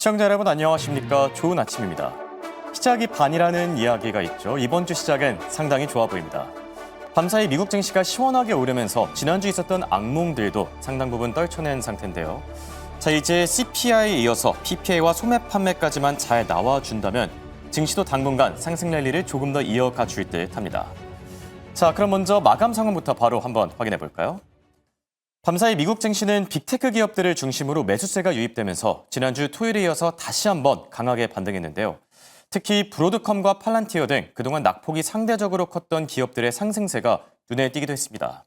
시청자 여러분 안녕하십니까? 좋은 아침입니다. 시작이 반이라는 이야기가 있죠. 이번 주 시작은 상당히 좋아 보입니다. 밤사이 미국 증시가 시원하게 오르면서 지난주 있었던 악몽들도 상당 부분 떨쳐낸 상태인데요. 자, 이제 CPI에 이어서 PPI와 소매 판매까지만 잘 나와준다면 증시도 당분간 상승 랠리를 조금 더 이어가 줄 듯합니다. 자, 그럼 먼저 마감 상황부터 바로 한번 확인해 볼까요? 밤사이 미국 증시는 빅테크 기업들을 중심으로 매수세가 유입되면서 지난주 토요일에 이어서 다시 한번 강하게 반등했는데요. 특히 브로드컴과 팔란티어 등 그동안 낙폭이 상대적으로 컸던 기업들의 상승세가 눈에 띄기도 했습니다.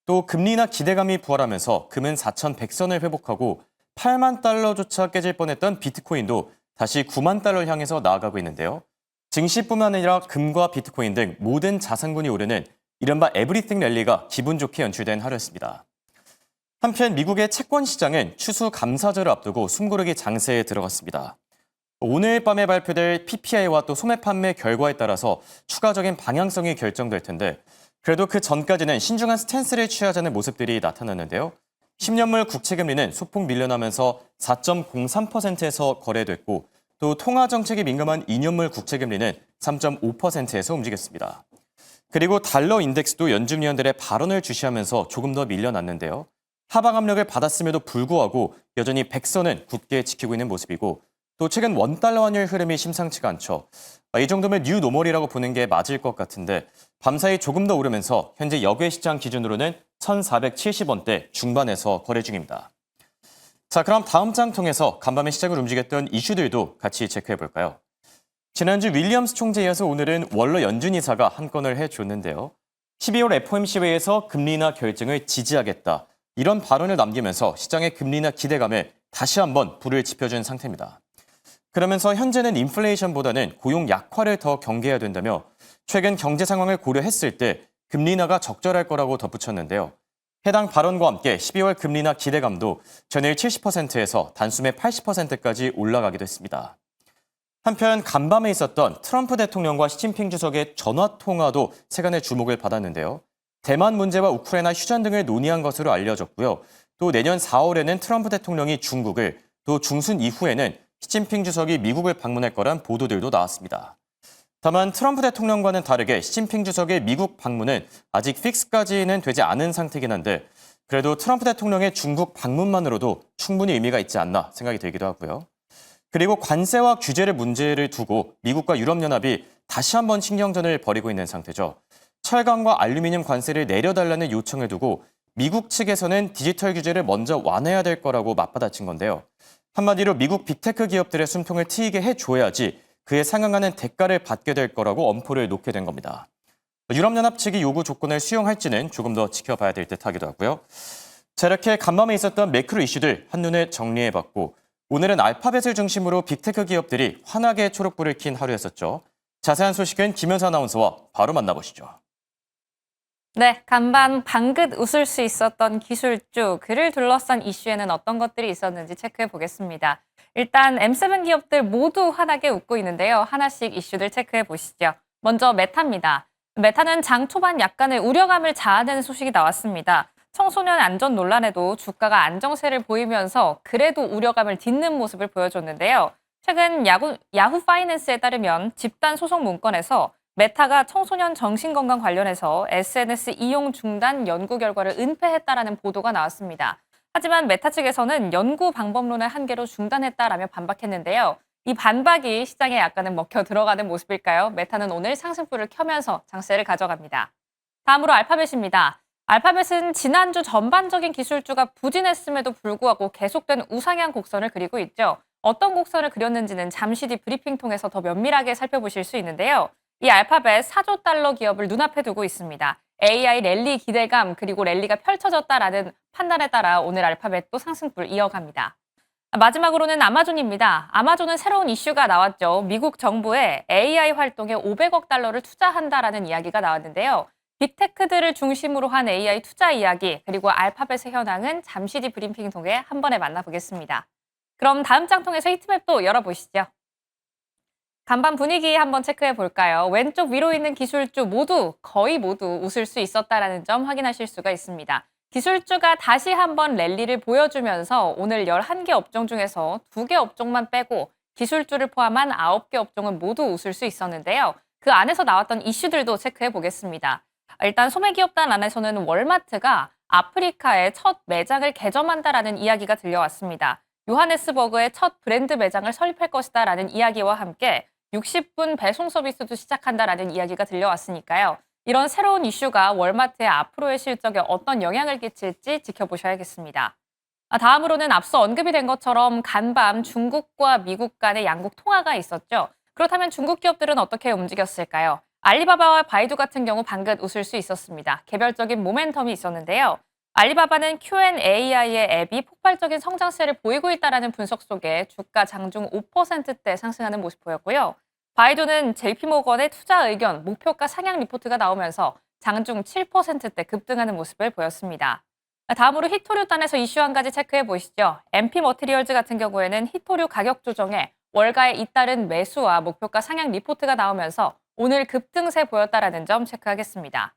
또 금리나 기대감이 부활하면서 금은 4,100선을 회복하고 8만 달러조차 깨질 뻔했던 비트코인도 다시 9만 달러 향해서 나아가고 있는데요. 증시뿐만 아니라 금과 비트코인 등 모든 자산군이 오르는 이른바 에브리띵 랠리가 기분 좋게 연출된 하루였습니다. 한편 미국의 채권 시장은 추수 감사절을 앞두고 숨고르기 장세에 들어갔습니다. 오늘 밤에 발표될 PPI와 또 소매 판매 결과에 따라서 추가적인 방향성이 결정될 텐데 그래도 그 전까지는 신중한 스탠스를 취하자는 모습들이 나타났는데요. 10년물 국채금리는 소폭 밀려나면서 4.03%에서 거래됐고 또 통화정책이 민감한 2년물 국채금리는 3.5%에서 움직였습니다. 그리고 달러 인덱스도 연준위원들의 발언을 주시하면서 조금 더 밀려났는데요. 하방 압력을 받았음에도 불구하고 여전히 100선은 굳게 지키고 있는 모습이고 또 최근 원달러 환율 흐름이 심상치가 않죠. 이 정도면 뉴 노멀이라고 보는 게 맞을 것 같은데 밤사이 조금 더 오르면서 현재 역외 시장 기준으로는 1,470원대 중반에서 거래 중입니다. 자, 그럼 다음 장 통해서 간밤에 시작을 움직였던 이슈들도 같이 체크해 볼까요? 지난주 윌리엄스 총재에 이어서 오늘은 월러 연준 이사가 한 건을 해줬는데요. 12월 FOMC 회의에서 금리나 결정을 지지하겠다. 이런 발언을 남기면서 시장의 금리나 기대감에 다시 한번 불을 지펴준 상태입니다. 그러면서 현재는 인플레이션보다는 고용 약화를 더 경계해야 된다며 최근 경제 상황을 고려했을 때 금리 인하가 적절할 거라고 덧붙였는데요. 해당 발언과 함께 12월 금리나 기대감도 전일 70%에서 단숨에 80%까지 올라가기도 했습니다. 한편 간밤에 있었던 트럼프 대통령과 시진핑 주석의 전화통화도 세간의 주목을 받았는데요. 대만 문제와 우크라이나 휴전 등을 논의한 것으로 알려졌고요. 또 내년 4월에는 트럼프 대통령이 중국을, 또 중순 이후에는 시진핑 주석이 미국을 방문할 거란 보도들도 나왔습니다. 다만 트럼프 대통령과는 다르게 시진핑 주석의 미국 방문은 아직 픽스까지는 되지 않은 상태긴 한데 그래도 트럼프 대통령의 중국 방문만으로도 충분히 의미가 있지 않나 생각이 들기도 하고요. 그리고 관세와 규제의 문제를 두고 미국과 유럽연합이 다시 한번 신경전을 벌이고 있는 상태죠. 철강과 알루미늄 관세를 내려달라는 요청을 두고 미국 측에서는 디지털 규제를 먼저 완화해야 될 거라고 맞받아친 건데요. 한마디로 미국 빅테크 기업들의 숨통을 트이게 해줘야지 그에 상응하는 대가를 받게 될 거라고 엄포를 놓게 된 겁니다. 유럽연합 측이 요구 조건을 수용할지는 조금 더 지켜봐야 될 듯하기도 하고요. 자, 이렇게 간밤에 있었던 매크로 이슈들 한눈에 정리해봤고 오늘은 알파벳을 중심으로 빅테크 기업들이 환하게 초록불을 킨 하루였었죠. 자세한 소식은 김현수 아나운서와 바로 만나보시죠. 네, 간밤 방긋 웃을 수 있었던 기술주, 그를 둘러싼 이슈에는 어떤 것들이 있었는지 체크해 보겠습니다. 일단 M7 기업들 모두 환하게 웃고 있는데요. 하나씩 이슈들 체크해 보시죠. 먼저 메타입니다. 메타는 장 초반 약간의 우려감을 자아내는 소식이 나왔습니다. 청소년 안전 논란에도 주가가 안정세를 보이면서 그래도 우려감을 딛는 모습을 보여줬는데요. 최근 야후 파이낸스에 따르면 집단 소송 문건에서 메타가 청소년 정신건강 관련해서 SNS 이용 중단 연구 결과를 은폐했다라는 보도가 나왔습니다. 하지만 메타 측에서는 연구 방법론의 한계로 중단했다라며 반박했는데요. 이 반박이 시장에 약간은 먹혀 들어가는 모습일까요? 메타는 오늘 상승불을 켜면서 장세를 가져갑니다. 다음으로 알파벳입니다. 알파벳은 지난주 전반적인 기술주가 부진했음에도 불구하고 계속된 우상향 곡선을 그리고 있죠. 어떤 곡선을 그렸는지는 잠시 뒤 브리핑 통해서 더 면밀하게 살펴보실 수 있는데요. 이 알파벳 4조 달러 기업을 눈앞에 두고 있습니다. AI 랠리 기대감 그리고 랠리가 펼쳐졌다라는 판단에 따라 오늘 알파벳도 상승불 이어갑니다. 마지막으로는 아마존입니다. 아마존은 새로운 이슈가 나왔죠. 미국 정부에 AI 활동에 500억 달러를 투자한다라는 이야기가 나왔는데요. 빅테크들을 중심으로 한 AI 투자 이야기 그리고 알파벳의 현황은 잠시 뒤 브리핑 통해 한 번에 만나보겠습니다. 그럼 다음 장 통해서 히트맵도 열어보시죠. 간밤 분위기 한번 체크해 볼까요? 왼쪽 위로 있는 기술주 모두 거의 모두 웃을 수 있었다라는 점 확인하실 수가 있습니다. 기술주가 다시 한번 랠리를 보여주면서 오늘 11개 업종 중에서 2개 업종만 빼고 기술주를 포함한 9개 업종은 모두 웃을 수 있었는데요. 그 안에서 나왔던 이슈들도 체크해 보겠습니다. 일단 소매기업단 안에서는 월마트가 아프리카에 첫 매장을 개점한다라는 이야기가 들려왔습니다. 요하네스버그의 첫 브랜드 매장을 설립할 것이다라는 이야기와 함께 60분 배송 서비스도 시작한다라는 이야기가 들려왔으니까요. 이런 새로운 이슈가 월마트의 앞으로의 실적에 어떤 영향을 끼칠지 지켜보셔야겠습니다. 다음으로는 앞서 언급이 된 것처럼 간밤 중국과 미국 간의 양국 통화가 있었죠. 그렇다면 중국 기업들은 어떻게 움직였을까요? 알리바바와 바이두 같은 경우 방긋 웃을 수 있었습니다. 개별적인 모멘텀이 있었는데요. 알리바바는 Q&AI의 앱이 폭발적인 성장세를 보이고 있다는 분석 속에 주가 장중 5%대 상승하는 모습 보였고요. 바이두는 JP모건의 투자 의견, 목표가 상향 리포트가 나오면서 장중 7%대 급등하는 모습을 보였습니다. 다음으로 히토류단에서 이슈 한 가지 체크해 보시죠. MP머티리얼즈 같은 경우에는 히토류 가격 조정에 월가에 잇따른 매수와 목표가 상향 리포트가 나오면서 오늘 급등세 보였다라는 점 체크하겠습니다.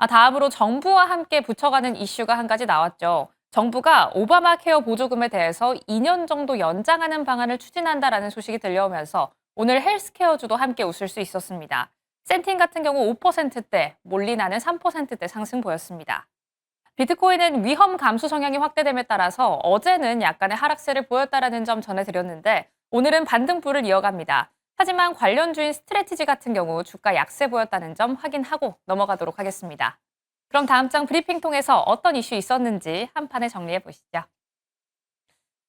다음으로 정부와 함께 붙여가는 이슈가 한 가지 나왔죠. 정부가 오바마 케어 보조금에 대해서 2년 정도 연장하는 방안을 추진한다라는 소식이 들려오면서 오늘 헬스케어주도 함께 웃을 수 있었습니다. 센틴 같은 경우 5%대, 몰리나는 3%대 상승 보였습니다. 비트코인은 위험 감소 성향이 확대됨에 따라서 어제는 약간의 하락세를 보였다라는 점 전해드렸는데 오늘은 반등불을 이어갑니다. 하지만 관련주인 스트레티지 같은 경우 주가 약세 보였다는 점 확인하고 넘어가도록 하겠습니다. 그럼 다음 장 브리핑 통해서 어떤 이슈 있었는지 한 판에 정리해 보시죠.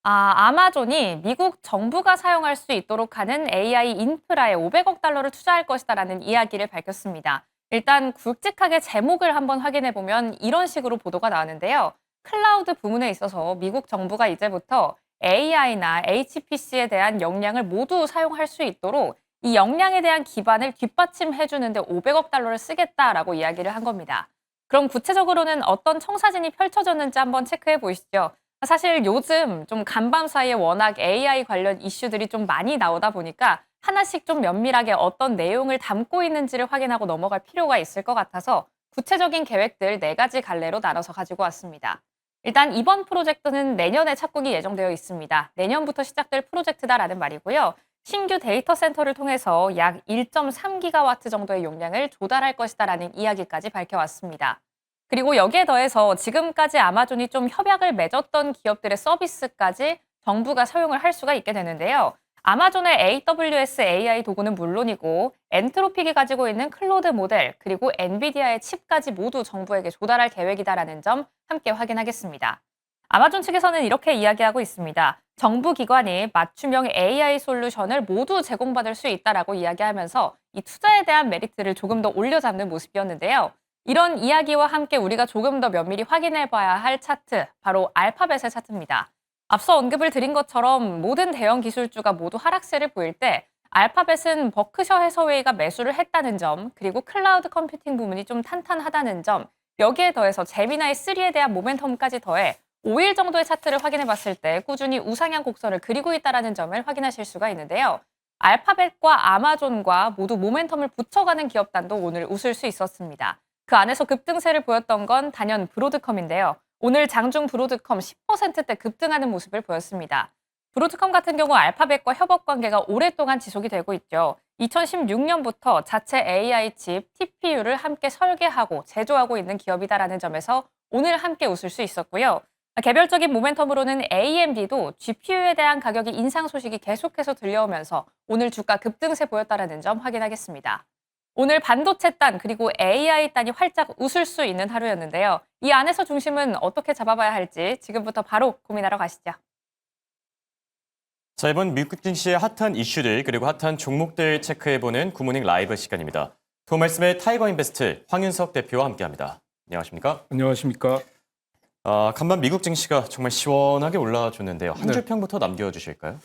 아마존이 미국 정부가 사용할 수 있도록 하는 AI 인프라에 500억 달러를 투자할 것이다라는 이야기를 밝혔습니다. 일단 굵직하게 제목을 한번 확인해 보면 이런 식으로 보도가 나왔는데요. 클라우드 부문에 있어서 미국 정부가 이제부터 AI나 HPC에 대한 역량을 모두 사용할 수 있도록 이 역량에 대한 기반을 뒷받침해 주는데 500억 달러를 쓰겠다라고 이야기를 한 겁니다. 그럼 구체적으로는 어떤 청사진이 펼쳐졌는지 한번 체크해 보시죠. 사실 요즘 좀 간밤 사이에 워낙 AI 관련 이슈들이 좀 많이 나오다 보니까 하나씩 좀 면밀하게 어떤 내용을 담고 있는지를 확인하고 넘어갈 필요가 있을 것 같아서 구체적인 계획들 4가지 갈래로 나눠서 가지고 왔습니다. 일단 이번 프로젝트는 내년에 착공이 예정되어 있습니다. 내년부터 시작될 프로젝트다라는 말이고요. 신규 데이터 센터를 통해서 약 1.3기가와트 정도의 용량을 조달할 것이다라는 이야기까지 밝혀왔습니다. 그리고 여기에 더해서 지금까지 아마존이 좀 협약을 맺었던 기업들의 서비스까지 정부가 사용을 할 수가 있게 되는데요. 아마존의 AWS AI 도구는 물론이고 엔트로픽이 가지고 있는 클로드 모델 그리고 엔비디아의 칩까지 모두 정부에게 조달할 계획이다라는 점 함께 확인하겠습니다. 아마존 측에서는 이렇게 이야기하고 있습니다. 정부 기관이 맞춤형 AI 솔루션을 모두 제공받을 수 있다라고 이야기하면서 이 투자에 대한 메리트를 조금 더 올려잡는 모습이었는데요. 이런 이야기와 함께 우리가 조금 더 면밀히 확인해 봐야 할 차트, 바로 알파벳의 차트입니다. 앞서 언급을 드린 것처럼 모든 대형 기술주가 모두 하락세를 보일 때 알파벳은 버크셔 해서웨이가 매수를 했다는 점, 그리고 클라우드 컴퓨팅 부문이 좀 탄탄하다는 점, 여기에 더해서 제미나이 3에 대한 모멘텀까지 더해 5일 정도의 차트를 확인해 봤을 때 꾸준히 우상향 곡선을 그리고 있다는 점을 확인하실 수가 있는데요. 알파벳과 아마존과 모두 모멘텀을 붙여가는 기업단도 오늘 웃을 수 있었습니다. 그 안에서 급등세를 보였던 건 단연 브로드컴인데요. 오늘 장중 브로드컴 10%대 급등하는 모습을 보였습니다. 브로드컴 같은 경우 알파벳과 협업 관계가 오랫동안 지속이 되고 있죠. 2016년부터 자체 AI 칩 TPU를 함께 설계하고 제조하고 있는 기업이다라는 점에서 오늘 함께 웃을 수 있었고요. 개별적인 모멘텀으로는 AMD도 GPU에 대한 가격이 인상 소식이 계속해서 들려오면서 오늘 주가 급등세 보였다는 점 확인하겠습니다. 오늘 반도체 단 그리고 AI 단이 활짝 웃을 수 있는 하루였는데요. 이 안에서 중심은 어떻게 잡아봐야 할지 지금부터 바로 고민하러 가시죠. 자, 이번 미국 증시의 핫한 이슈들 그리고 핫한 종목들 체크해보는 굿모닝 라이브 시간입니다. 도움 말씀에 타이거 인베스트 황윤석 대표와 함께합니다. 안녕하십니까? 안녕하십니까? 간밤 미국 증시가 정말 시원하게 올라줬는데요. 한 줄 네. 평부터 남겨주실까요?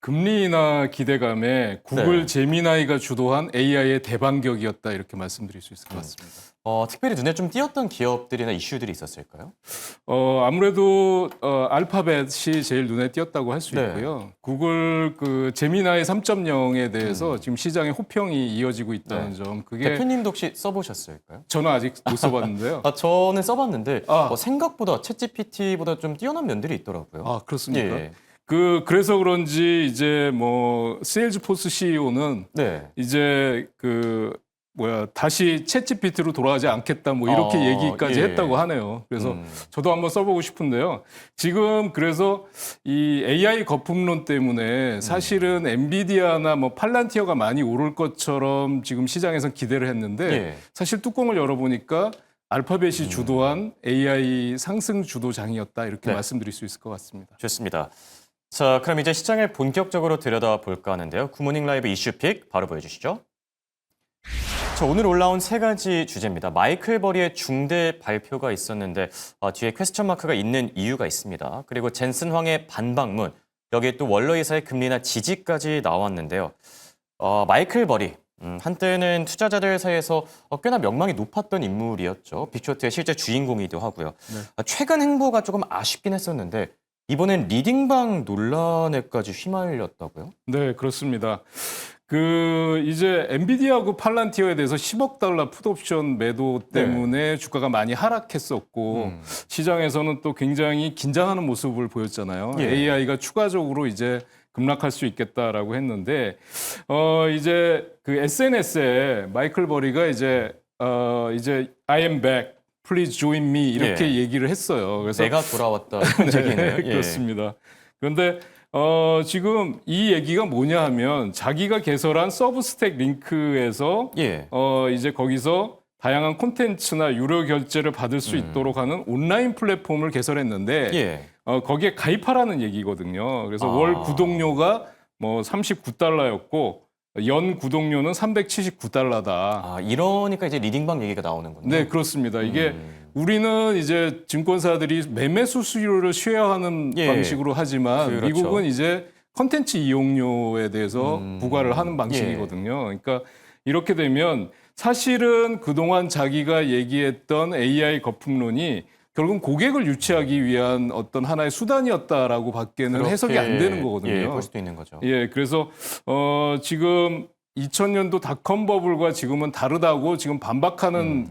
금리 인하 기대감에 구글 네. 제미나이가 주도한 AI의 대반격이었다 이렇게 말씀드릴 수 있을 것 같습니다. 특별히 눈에 좀 띄었던 기업들이나 이슈들이 있었을까요? 아무래도 알파벳이 제일 눈에 띄었다고 할 수 네. 있고요. 구글 그 제미나이 3.0에 대해서 지금 시장에 호평이 이어지고 있다는 네. 점. 그게 대표님도 혹시 써보셨을까요? 저는 아직 못 써봤는데요. 저는 써봤는데 아. 생각보다 챗GPT보다 좀 뛰어난 면들이 있더라고요. 아, 그렇습니까? 예. 그래서 그런지 이제 뭐 세일즈포스 CEO는 네. 이제 다시 챗GPT로 돌아가지 않겠다 뭐 이렇게 아, 얘기까지 예. 했다고 하네요. 그래서 저도 한번 써보고 싶은데요. 지금 그래서 이 AI 거품론 때문에 사실은 엔비디아나 뭐 팔란티어가 많이 오를 것처럼 지금 시장에서 기대를 했는데 예. 사실 뚜껑을 열어보니까 알파벳이 주도한 AI 상승 주도장이었다 이렇게 네. 말씀드릴 수 있을 것 같습니다. 좋습니다. 자, 그럼 이제 시장을 본격적으로 들여다볼까 하는데요. 굿모닝 라이브 이슈픽 바로 보여주시죠. 자, 오늘 올라온 세 가지 주제입니다. 마이클 버리의 중대 발표가 있었는데 뒤에 퀘스천 마크가 있는 이유가 있습니다. 그리고 젠슨 황의 반박문, 여기에 또 원로이사의 금리나 지지까지 나왔는데요. 마이클 버리, 한때는 투자자들 사이에서 꽤나 명망이 높았던 인물이었죠. 빅쇼트의 실제 주인공이기도 하고요. 네. 최근 행보가 조금 아쉽긴 했었는데 이번엔 리딩방 논란에까지 휘말렸다고요? 네, 그렇습니다. 이제 엔비디아하고 팔란티어에 대해서 10억 달러 풋옵션 매도 때문에 주가가 많이 하락했었고 시장에서는 또 굉장히 긴장하는 모습을 보였잖아요. 예. AI가 추가적으로 이제 급락할 수 있겠다라고 했는데 이제 그 SNS에 마이클 버리가 이제 I am back, please join me 이렇게 예. 얘기를 했어요. 그래서 내가 돌아왔다 이런 얘기네요. 예. 그렇습니다. 그런데 지금 이 얘기가 뭐냐 하면 자기가 개설한 서브스택 링크에서 예. 이제 거기서 다양한 콘텐츠나 유료 결제를 받을 수 있도록 하는 온라인 플랫폼을 개설했는데 예. 거기에 가입하라는 얘기거든요. 그래서 아. 월 구독료가 뭐 39달러였고 연 구독료는 379달러다. 이러니까 이제 리딩방 얘기가 나오는군요. 네, 그렇습니다. 이게 우리는 이제 증권사들이 매매 수수료를 쉐어하는 예. 방식으로 하지만 그렇죠. 미국은 이제 컨텐츠 이용료에 대해서 부과를 하는 방식이거든요. 그러니까 이렇게 되면 사실은 그동안 자기가 얘기했던 AI 거품론이 결국은 고객을 유치하기 위한 어떤 하나의 수단이었다라고 밖에는 해석이 안 되는 거거든요. 예, 볼 수도 있는 거죠. 예, 그래서 지금 2000년도 닷컴 버블과 지금은 다르다고 지금 반박하는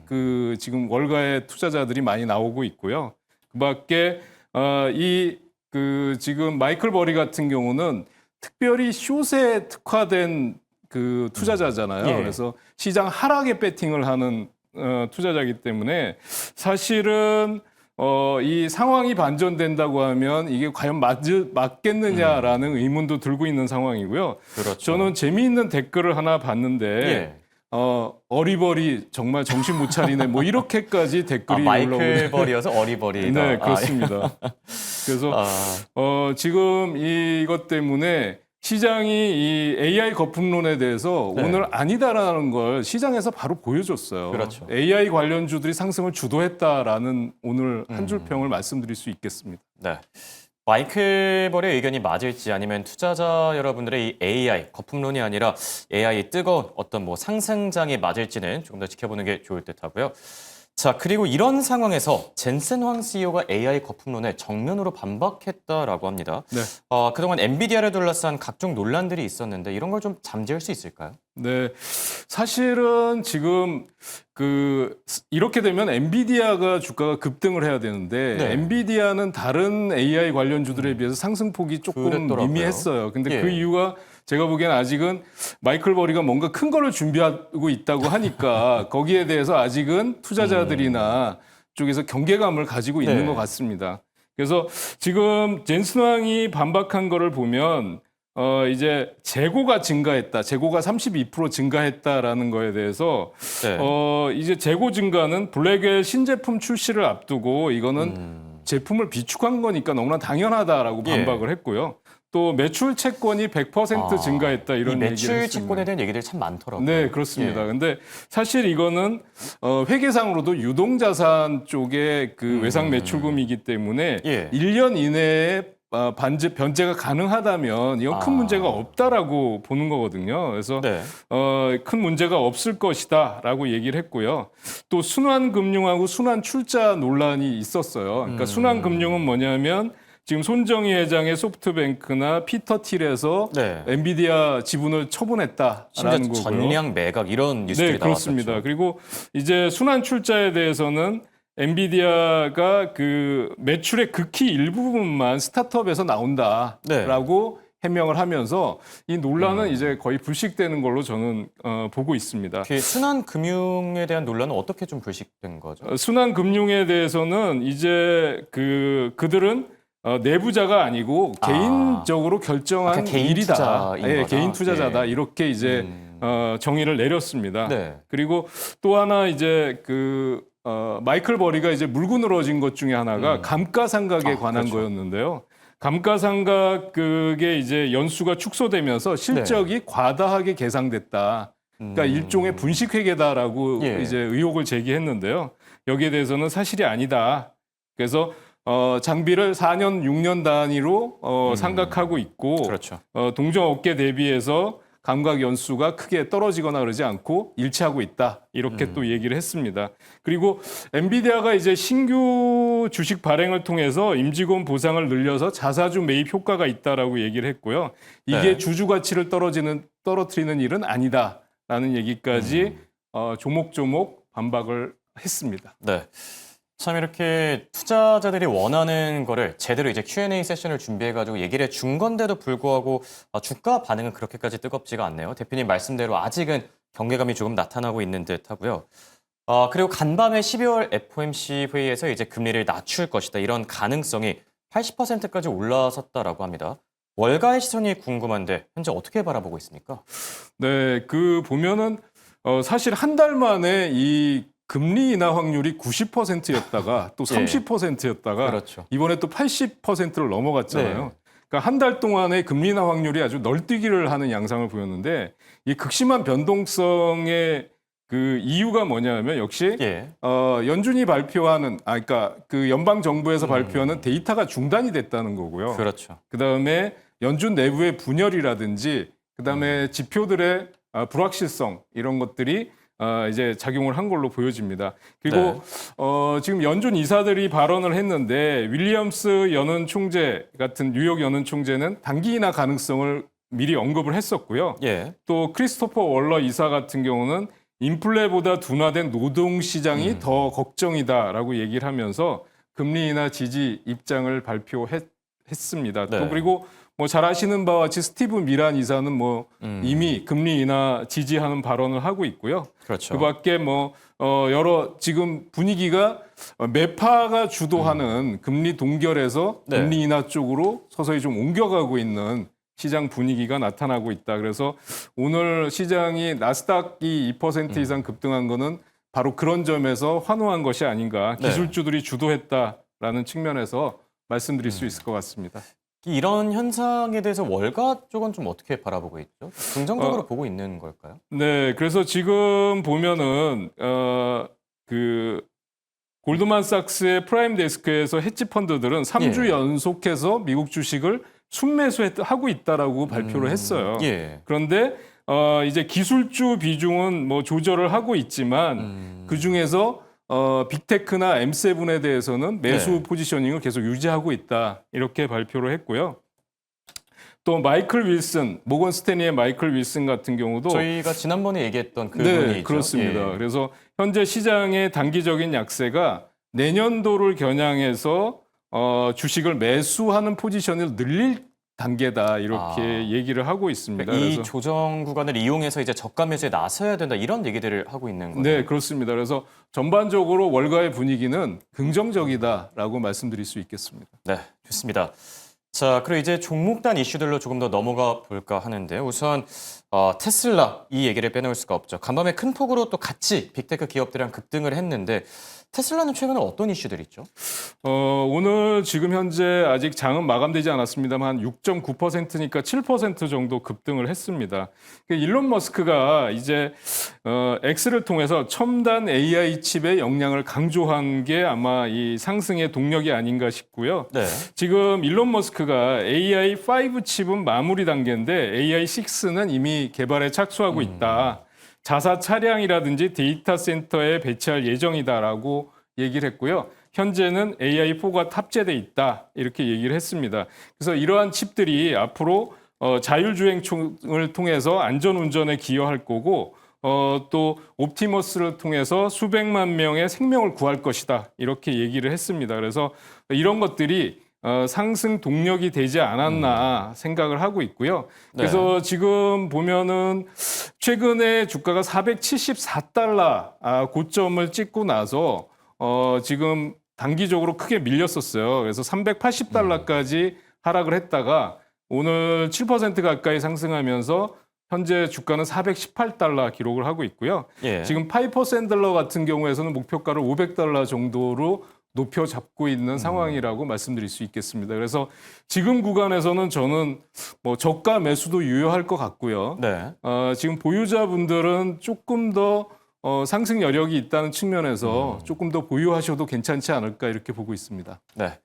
지금 월가의 투자자들이 많이 나오고 있고요. 그밖에 지금 마이클 버리 같은 경우는 특별히 숏에 특화된 그 투자자잖아요. 예. 그래서 시장 하락에 배팅을 하는 투자자이기 때문에 사실은 이 상황이 반전된다고 하면 이게 과연 맞겠느냐라는 의문도 들고 있는 상황이고요. 그렇죠. 저는 재미있는 댓글을 하나 봤는데 예. 어리버리 정말 정신 못 차리네 뭐 이렇게까지 댓글이 마이클 올라오고 버리여서 어리버리다. 네, 그렇습니다. 그래서 지금 이것 때문에 시장이 이 AI 거품론에 대해서 네. 오늘 아니다라는 걸 시장에서 바로 보여줬어요. 그렇죠. AI 관련주들이 상승을 주도했다라는 오늘 한 줄 평을 말씀드릴 수 있겠습니다. 네. 마이클 버리의 의견이 맞을지 아니면 투자자 여러분들의 이 AI 거품론이 아니라 AI의 뜨거운 어떤 뭐 상승장이 맞을지는 조금 더 지켜보는 게 좋을 듯하고요. 자, 그리고 이런 상황에서 젠슨 황 CEO가 AI 거품론에 정면으로 반박했다라고 합니다. 네. 그동안 엔비디아를 둘러싼 각종 논란들이 있었는데 이런 걸 좀 잠재울 수 있을까요? 네, 사실은 지금 이렇게 되면 엔비디아가 주가가 급등을 해야 되는데 네. 엔비디아는 다른 AI 관련주들에 비해서 상승폭이 조금 그랬더라고요. 미미했어요. 근데 예. 그 이유가 제가 보기엔 아직은 마이클 버리가 뭔가 큰 거를 준비하고 있다고 하니까 거기에 대해서 아직은 투자자들이나 쪽에서 경계감을 가지고 있는 네. 것 같습니다. 그래서 지금 젠슨 황이 반박한 거를 보면 이제 재고가 증가했다. 재고가 32% 증가했다라는 거에 대해서 네. 이제 재고 증가는 블랙웰 신제품 출시를 앞두고 이거는 제품을 비축한 거니까 너무나 당연하다라고 예. 반박을 했고요. 또 매출 채권이 100% 증가했다 이 이런 얘기를 매출 했습니다. 채권에 대한 얘기들이 참 많더라고요. 네, 그렇습니다. 예. 근데 사실 이거는 회계상으로도 유동자산 쪽의 그 외상 매출금이기 때문에 예. 1년 이내에 변제가 가능하다면 이건 큰 문제가 없다라고 보는 거거든요. 그래서 네. 큰 문제가 없을 것이다라고 얘기를 했고요. 또 순환금융하고 순환출자 논란이 있었어요. 그러니까 순환금융은 뭐냐면 지금 손정희 회장의 소프트뱅크나 피터 틸에서 네. 엔비디아 지분을 처분했다라는 심지어 거고요. 전량 매각 이런 뉴스들이 네, 그렇습니다. 나왔었죠. 그리고 이제 순환출자에 대해서는 엔비디아가 그 매출의 극히 일부분만 스타트업에서 나온다라고 해명을 하면서 이 논란은 이제 거의 불식되는 걸로 저는 보고 있습니다. 그 순환 금융에 대한 논란은 어떻게 좀 불식된 거죠? 순환금융에 대해서는 이제 그들은 내부자가 아니고 개인적으로 결정한 개인 일이다. 투자인 예, 거다. 개인 투자자다. 예. 이렇게 이제 정의를 내렸습니다. 네. 그리고 또 하나 이제 마이클 버리가 이제 물고 늘어진 것 중에 하나가 감가상각에 관한 그렇죠. 거였는데요. 감가상각 그게 이제 연수가 축소되면서 실적이 과다하게 계상됐다. 그러니까 일종의 분식회계다라고 예. 이제 의혹을 제기했는데요. 여기에 대해서는 사실이 아니다. 그래서 장비를 4년, 6년 단위로 상각하고 있고 그렇죠. 동종업계 대비해서 감각 연수가 크게 떨어지거나 그러지 않고 일치하고 있다. 이렇게 또 얘기를 했습니다. 그리고 엔비디아가 이제 신규 주식 발행을 통해서 임직원 보상을 늘려서 자사주 매입 효과가 있다라고 얘기를 했고요. 이게 네. 주주 가치를 떨어뜨리는 일은 아니다라는 얘기까지 조목조목 반박을 했습니다. 네. 참 이렇게 투자자들이 원하는 거를 제대로 이제 Q&A 세션을 준비해가지고 얘기를 해준 건데도 불구하고 주가 반응은 그렇게까지 뜨겁지가 않네요. 대표님 말씀대로 아직은 경계감이 조금 나타나고 있는 듯하고요. 그리고 간밤에 12월 FOMC 회의에서 이제 금리를 낮출 것이다. 이런 가능성이 80%까지 올라섰다라고 합니다. 월가의 시선이 궁금한데 현재 어떻게 바라보고 있습니까? 네, 보면은 사실 한 달 만에 이 금리 인하 확률이 90%였다가 또 30%였다가 그렇죠. 이번에 또 80%를 넘어갔잖아요. 네. 그러니까 한 달 동안에 금리 인하 확률이 아주 널뛰기를 하는 양상을 보였는데 이 극심한 변동성의 그 이유가 뭐냐면 역시 예. 연준이 발표하는 그러니까 그 연방 정부에서 발표하는 데이터가 중단이 됐다는 거고요. 그렇죠. 그다음에 연준 내부의 분열이라든지 그다음에 지표들의 불확실성 이런 것들이 이제 작용을 한 걸로 보여집니다. 그리고 지금 연준 이사들이 발언을 했는데 윌리엄스 연은 총재 같은 뉴욕 연은 총재는 단기 인하 가능성을 미리 언급을 했었고요. 예. 또 크리스토퍼 월러 이사 같은 경우는 인플레보다 둔화된 노동시장이 더 걱정이다라고 얘기를 하면서 금리 인하 지지 입장을 발표했습니다. 네. 또 그리고 뭐 잘 아시는 바와 같이 스티브 미란 이사는 뭐 이미 금리 인하 지지하는 발언을 하고 있고요. 그렇죠. 그밖에 뭐 여러 지금 분위기가 매파가 주도하는 금리 동결에서 네. 금리 인하 쪽으로 서서히 좀 옮겨가고 있는 시장 분위기가 나타나고 있다. 그래서 오늘 시장이 나스닥이 2% 이상 급등한 거는 바로 그런 점에서 환호한 것이 아닌가. 네. 기술주들이 주도했다라는 측면에서 말씀드릴 수 있을 것 같습니다. 이런 현상에 대해서 월가 쪽은 좀 어떻게 바라보고 있죠? 긍정적으로 보고 있는 걸까요? 네, 그래서 지금 보면은 골드만삭스의 프라임 데스크에서 헤지 펀드들은 3주 연속해서 미국 주식을 순매수하고 있다라고 발표를 했어요. 예. 그런데 이제 기술주 비중은 뭐 조절을 하고 있지만 그 중에서 빅테크나 M7에 대해서는 매수 포지셔닝을 계속 유지하고 있다. 이렇게 발표를 했고요. 또 마이클 윌슨, 모건 스탠리의 마이클 윌슨 같은 경우도 저희가 지난번에 얘기했던 그분이죠. 네, 그렇습니다. 예. 그래서 현재 시장의 단기적인 약세가 내년도를 겨냥해서 주식을 매수하는 포지션을 늘릴 단계다 이렇게 얘기를 하고 있습니다. 이 그래서 조정 구간을 이용해서 이제 저가 매수에 나서야 된다 이런 얘기들을 하고 있는 거죠. 네, 그렇습니다. 그래서 전반적으로 월가의 분위기는 긍정적이다라고 말씀드릴 수 있겠습니다. 네, 좋습니다. 자, 그리고 이제 종목단 이슈들로 조금 더 넘어가 볼까 하는데 우선 테슬라 이 얘기를 빼놓을 수가 없죠. 간밤에 큰 폭으로 또 같이 빅테크 기업들이랑 급등을 했는데 테슬라는 최근에 어떤 이슈들이 있죠? 오늘 지금 현재 아직 장은 마감되지 않았습니다만 한 6.9%니까 7% 정도 급등을 했습니다. 일론 머스크가 이제 X를 통해서 첨단 AI 칩의 역량을 강조한 게 아마 이 상승의 동력이 아닌가 싶고요. 네. 지금 일론 머스크가 AI5 칩은 마무리 단계인데 AI6는 이미 개발에 착수하고 있다. 자사 차량이라든지 데이터 센터에 배치할 예정이다라고 얘기를 했고요. 현재는 AI4가 탑재돼 있다 이렇게 얘기를 했습니다. 그래서 이러한 칩들이 앞으로 자율주행을 통해서 안전운전에 기여할 거고 또 옵티머스를 통해서 수백만 명의 생명을 구할 것이다 이렇게 얘기를 했습니다. 그래서 이런 것들이 상승 동력이 되지 않았나 생각을 하고 있고요. 그래서 지금 보면은 최근에 주가가 474달러 고점을 찍고 나서 지금 단기적으로 크게 밀렸었어요. 그래서 380달러까지 하락을 했다가 오늘 7% 가까이 상승하면서 현재 주가는 418달러 기록을 하고 있고요. 예. 지금 파이퍼 샌들러 같은 경우에서는 목표가를 500달러 정도로 높여 잡고 있는 상황이라고 말씀드릴 수 있겠습니다. 그래서 지금 구간에서는 저는 뭐 저가 매수도 유효할 것 같고요. 네. 지금 보유자분들은 조금 더 상승 여력이 있다는 측면에서 조금 더 보유하셔도 괜찮지 않을까 이렇게 보고 있습니다. 네.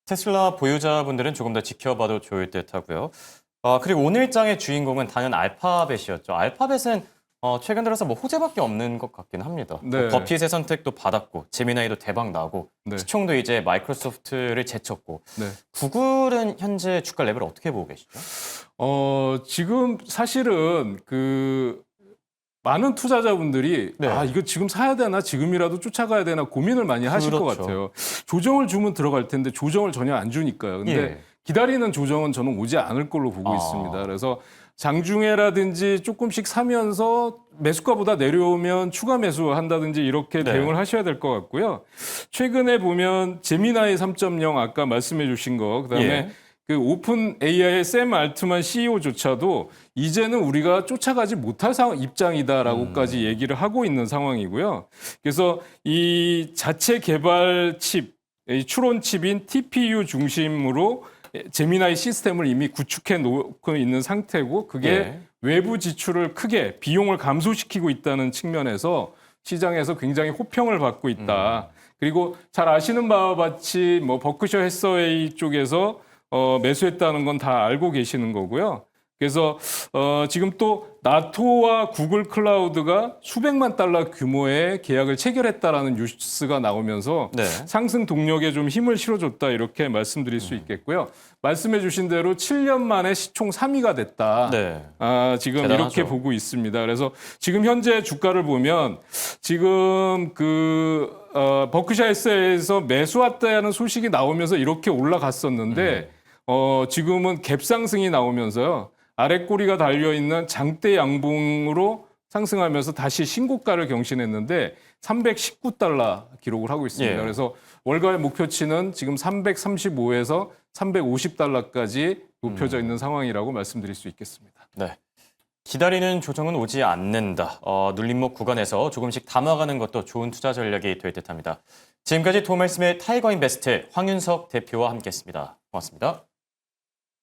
테슬라 보유자분들은 조금 더 지켜봐도 좋을 듯 하고요. 그리고 오늘장의 주인공은 단연 알파벳이었죠. 알파벳은 최근 들어서 뭐 호재밖에 없는 것 같긴 합니다. 네. 뭐 버핏의 선택도 받았고 제미나이도 대박 나고 네. 시총도 이제 마이크로소프트를 제쳤고 네. 구글은 현재 주가 레벨 어떻게 보고 계시죠? 지금 사실은 많은 투자자분들이 네. 이거 지금 사야 되나 지금이라도 쫓아가야 되나 고민을 많이 하실 것 그렇죠. 같아요. 조정을 주면 들어갈 텐데 조정을 전혀 안 주니까요. 근데 예. 기다리는 조정은 저는 오지 않을 걸로 보고 있습니다. 그래서 장중에라든지 조금씩 사면서 매수가보다 내려오면 추가 매수한다든지 이렇게 네. 대응을 하셔야 될 것 같고요. 최근에 보면 제미나이 3.0 아까 말씀해 주신 거 그다음에 예. 그 오픈 AI의 샘 알트만 CEO조차도 이제는 우리가 쫓아가지 못할 입장이다라고까지 얘기를 하고 있는 상황이고요. 그래서 이 자체 개발 칩, 이 추론 칩인 TPU 중심으로 제미나이 시스템을 이미 구축해 놓고 있는 상태고 그게 예. 외부 지출을 크게 비용을 감소시키고 있다는 측면에서 시장에서 굉장히 호평을 받고 있다. 그리고 잘 아시는 바와 같이 뭐 버크셔 해서웨이 쪽에서 매수했다는 건 다 알고 계시는 거고요. 그래서 지금 또 나토와 구글 클라우드가 수백만 달러 규모의 계약을 체결했다라는 뉴스가 나오면서 네. 상승 동력에 좀 힘을 실어줬다 이렇게 말씀드릴 수 있겠고요. 말씀해 주신 대로 7년 만에 시총 3위가 됐다. 네. 지금 대단하죠. 이렇게 보고 있습니다. 그래서 지금 현재 주가를 보면 지금 버크셔에서 매수 왔다는 소식이 나오면서 이렇게 올라갔었는데 지금은 갭상승이 나오면서요. 아래 꼬리가 달려있는 장대 양봉으로 상승하면서 다시 신고가를 경신했는데 319달러 기록을 하고 있습니다. 예. 그래서 월가의 목표치는 지금 335에서 350달러까지 높여져 있는 상황이라고 말씀드릴 수 있겠습니다. 네. 기다리는 조정은 오지 않는다. 눌림목 구간에서 조금씩 담아가는 것도 좋은 투자 전략이 될 듯합니다. 지금까지 도움말씀의 타이거인베스트 황윤석 대표와 함께했습니다. 고맙습니다.